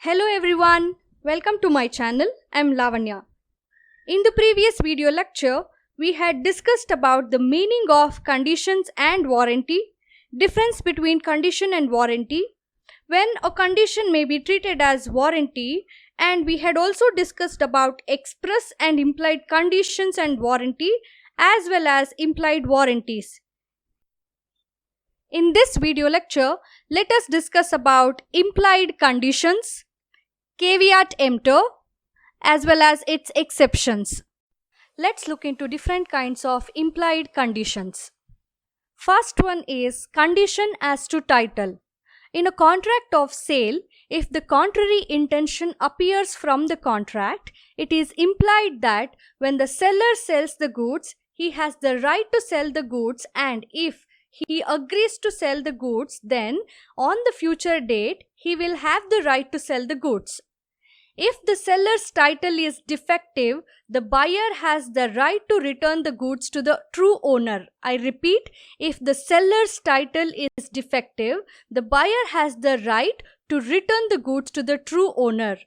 Hello everyone, welcome to my channel. I'm Lavanya. In the previous video lecture, we had discussed about the meaning of conditions and warranty, difference between condition and warranty, when a condition may be treated as warranty, and we had also discussed about express and implied conditions and warranty as well as implied warranties. In this video lecture, let us discuss about implied conditions, caveat emptor, as well as its exceptions. Let's look into different kinds of implied conditions. First one is condition as to title. In a contract of sale, if the contrary intention appears from the contract, it is implied that when the seller sells the goods, he has the right to sell the goods, and if he agrees to sell the goods, then on the future date, he will have the right to sell the goods. If the seller's title is defective, the buyer has the right to return the goods to the true owner. I repeat, if the seller's title is defective, the buyer has the right to return the goods to the true owner.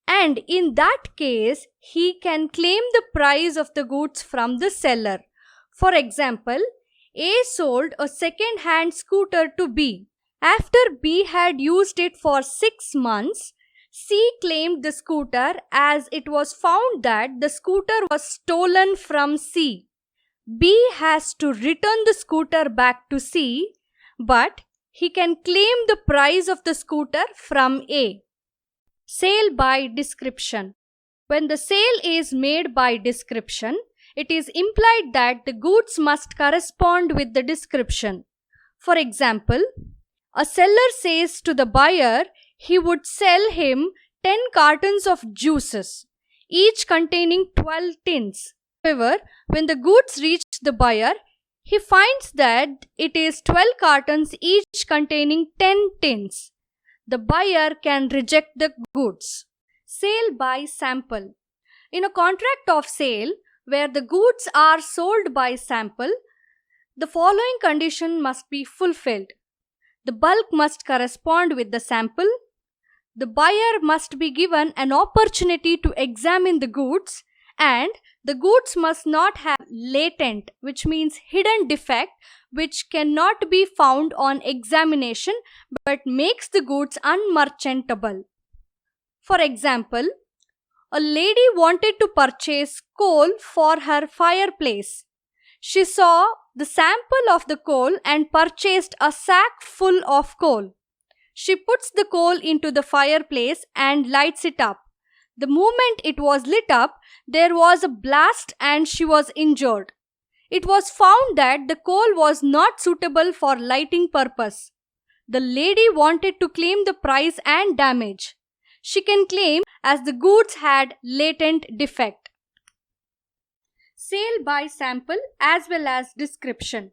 And in that case, he can claim the price of the goods from the seller. For example, A sold a second-hand scooter to B. After B had used it for 6 months, C claimed the scooter as it was found that the scooter was stolen from C. B has to return the scooter back to C, but he can claim the price of the scooter from A. Sale by description. When the sale is made by description, it is implied that the goods must correspond with the description. For example, a seller says to the buyer he would sell him 10 cartons of juices, each containing 12 tins. However, when the goods reach the buyer, he finds that it is 12 cartons each containing 10 tins. The buyer can reject the goods. Sale by sample. In a contract of sale, where the goods are sold by sample, the following condition must be fulfilled. The bulk must correspond with the sample. The buyer must be given an opportunity to examine the goods, and the goods must not have latent, which means hidden defect, which cannot be found on examination but makes the goods unmerchantable. For example, a lady wanted to purchase coal for her fireplace. She saw the sample of the coal and purchased a sack full of coal. She puts the coal into the fireplace and lights it up. The moment it was lit up, there was a blast and she was injured. It was found that the coal was not suitable for lighting purpose. The lady wanted to claim the price and damage. She can claim as the goods had latent defect. Sale by sample as well as description.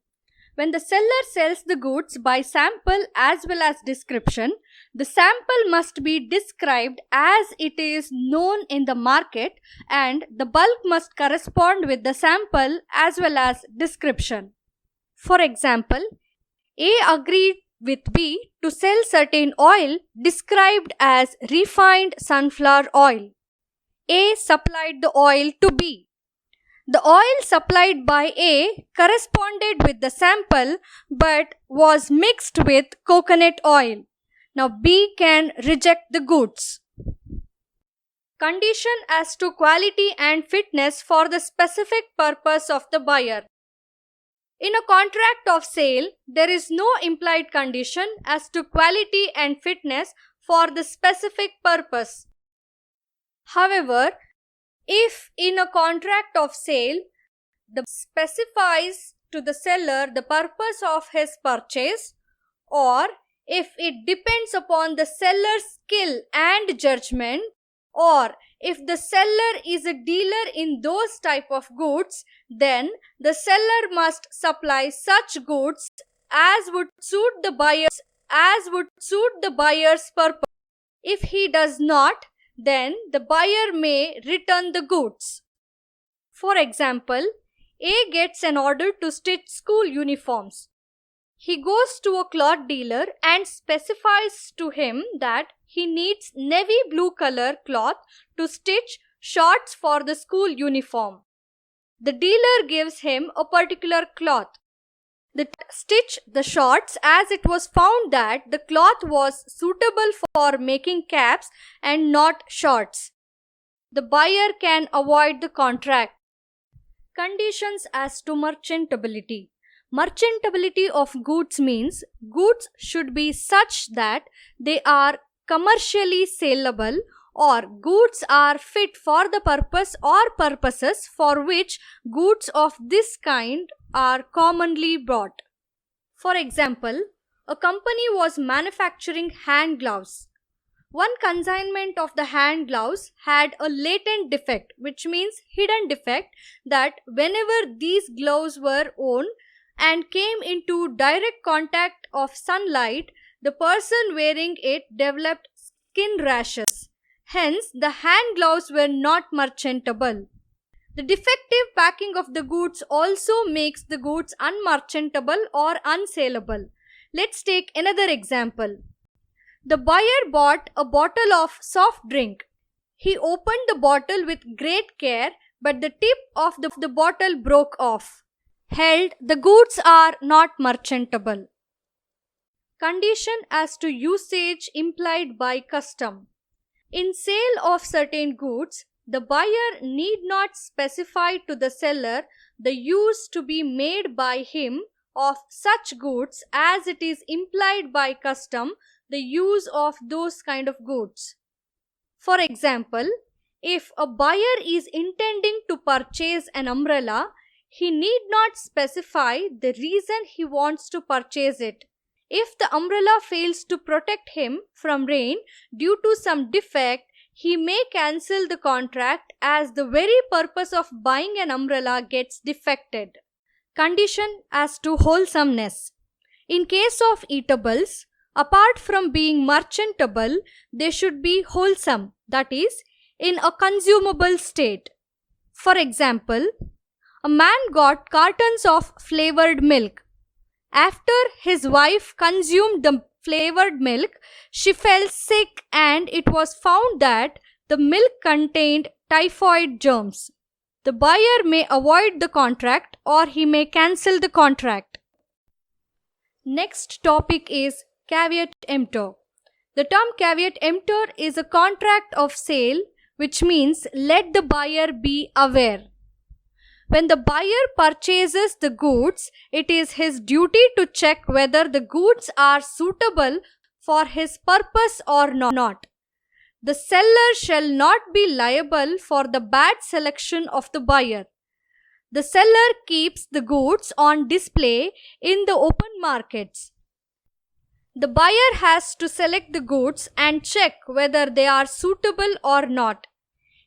When the seller sells the goods by sample as well as description, the sample must be described as it is known in the market, and the bulk must correspond with the sample as well as description. For example, A agreed with B to sell certain oil described as refined sunflower oil. A supplied the oil to B. The oil supplied by A corresponded with the sample but was mixed with coconut oil. Now B can reject the goods. Condition as to quality and fitness for the specific purpose of the buyer. In a contract of sale, there is no implied condition as to quality and fitness for the specific purpose. However, if in a contract of sale, the specifies to the seller the purpose of his purchase, or if it depends upon the seller's skill and judgment, or if the seller is a dealer in those type of goods, then the seller must supply such goods as would suit the buyer's purpose. If he does not, then the buyer may return the goods. For example, A gets an order to stitch school uniforms. He goes to a cloth dealer and specifies to him that he needs navy blue color cloth to stitch shorts for the school uniform. The dealer gives him a particular cloth. They stitch the shorts as it was found that the cloth was suitable for making caps and not shorts. The buyer can avoid the contract. Conditions as to merchantability. Merchantability of goods means goods should be such that they are commercially saleable, or goods are fit for the purpose or purposes for which goods of this kind are commonly bought. For example, a company was manufacturing hand gloves. One consignment of the hand gloves had a latent defect, which means hidden defect, that whenever these gloves were worn and came into direct contact of sunlight, the person wearing it developed skin rashes. Hence, the hand gloves were not merchantable. The defective packing of the goods also makes the goods unmerchantable or unsaleable. Let's take another example. The buyer bought a bottle of soft drink. He opened the bottle with great care, but the tip of the bottle broke off. Held, the goods are not merchantable. Condition as to usage implied by custom. In sale of certain goods, the buyer need not specify to the seller the use to be made by him of such goods, as it is implied by custom the use of those kind of goods. For example, if a buyer is intending to purchase an umbrella, he need not specify the reason he wants to purchase it. If the umbrella fails to protect him from rain due to some defect, he may cancel the contract, as the very purpose of buying an umbrella gets defected. Condition as to wholesomeness. In case of eatables, apart from being merchantable, they should be wholesome, that is, in a consumable state. For example, a man got cartons of flavored milk. After his wife consumed the flavored milk, she fell sick and it was found that the milk contained typhoid germs. The buyer may avoid the contract or he may cancel the contract. Next topic is caveat emptor. The term caveat emptor is a contract of sale, which means let the buyer be aware. When the buyer purchases the goods, it is his duty to check whether the goods are suitable for his purpose or not. The seller shall not be liable for the bad selection of the buyer. The seller keeps the goods on display in the open markets. The buyer has to select the goods and check whether they are suitable or not.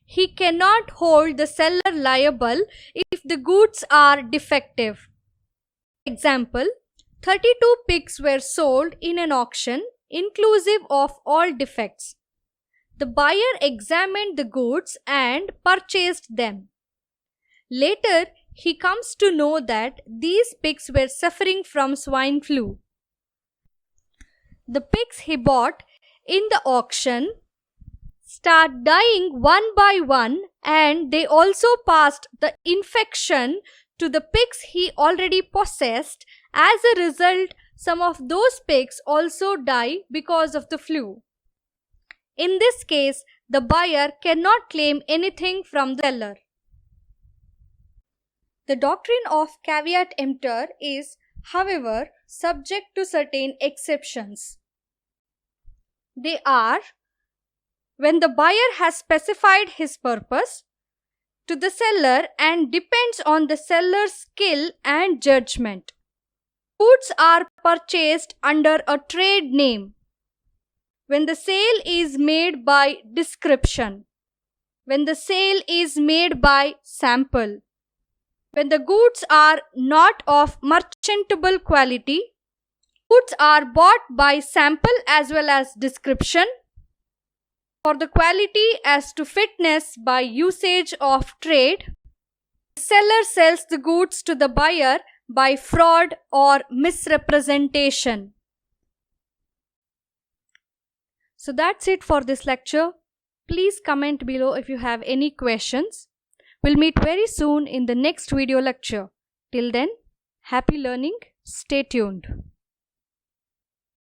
He cannot hold the seller liable if the goods are defective. Example, 32 pigs were sold in an auction, inclusive of all defects. The buyer examined the goods and purchased them. Later, he comes to know that these pigs were suffering from swine flu. The pigs he bought in the auction start dying one by one, and they also passed the infection to the pigs he already possessed. As a result, some of those pigs also die because of the flu. In this case, the buyer cannot claim anything from the seller. The doctrine of caveat emptor is, however, subject to certain exceptions. They are: when the buyer has specified his purpose to the seller and depends on the seller's skill and judgment. Goods are purchased under a trade name. When the sale is made by description. When the sale is made by sample. When the goods are not of merchantable quality. Goods are bought by sample as well as description. For the quality as to fitness by usage of trade. The seller sells the goods to the buyer by fraud or misrepresentation. So that's it for this lecture. Please comment below if you have any questions. We'll meet very soon in the next video lecture. Till then, happy learning. Stay tuned.